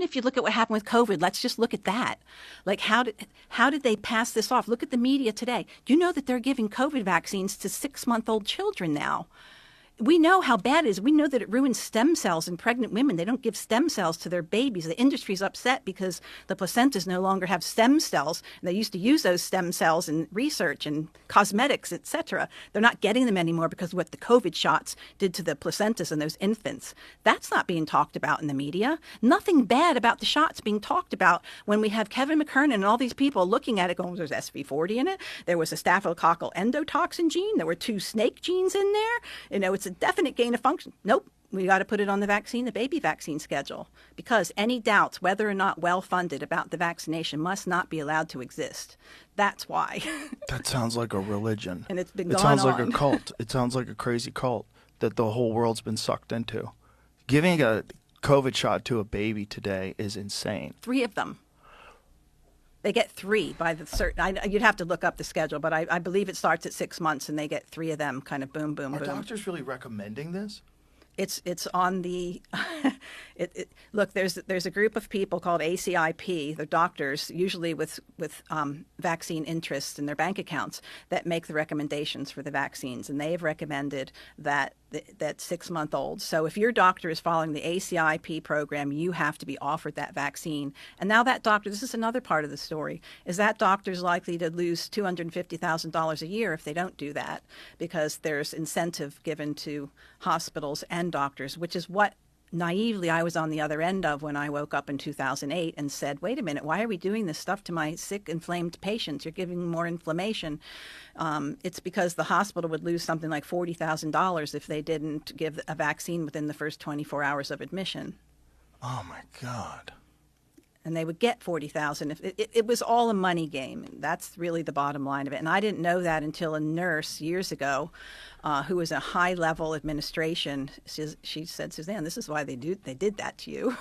if you look at what happened with COVID, let's just look at that. Like, how did they pass this off? Look at the media today. Do you know that they're giving COVID vaccines to 6-month-old children now? We know how bad it is. We know that it ruins stem cells in pregnant women. They don't give stem cells to their babies. The industry's upset because the placentas no longer have stem cells. They used to use those stem cells in research and cosmetics, etc. They're not getting them anymore because of what the COVID shots did to the placentas and those infants. That's not being talked about in the media. Nothing bad about the shots being talked about when we have Kevin McKernan and all these people looking at it going, there's SV40 in it. There was a staphylococcal endotoxin gene. There were 2 snake genes in there. You know, it's a definite gain of function. Nope. We got to put it on the baby vaccine schedule, because any doubts whether or not well-funded about the vaccination must not be allowed to exist. That's why. That sounds like a religion. And it's been It going sounds on. like a cult. It sounds like a crazy cult that the whole world's been sucked into. Giving a COVID shot to a baby today is insane. 3 of them. They get 3 by the certain. You'd have to look up the schedule, but I believe it starts at 6 months, and they get 3 of them. Kind of boom, boom, Are boom. doctors really recommending this? It's on the look. There's a group of people called ACIP. They're doctors, usually with vaccine interests in their bank accounts, that make the recommendations for the vaccines, and they have recommended that 6-month-olds. So if your doctor is following the ACIP program, you have to be offered that vaccine. And now that doctor, this is another part of the story, is that doctor's likely to lose $250,000 a year if they don't do that, because there's incentive given to hospitals and doctors, which is what naively I was on the other end of when I woke up in 2008 and said, wait a minute, why are we doing this stuff to my sick, inflamed patients? You're giving more inflammation. It's because the hospital would lose something like $40,000 if they didn't give a vaccine within the first 24 hours of admission. Oh, my God. And they would get $40,000 if it was all a money game. That's really the bottom line of it. And I didn't know that until a nurse years ago, who was a high-level administration. She said, Suzanne, this is why they did that to you.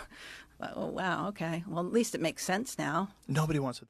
Oh, wow, okay. Well, at least it makes sense now. Nobody wants to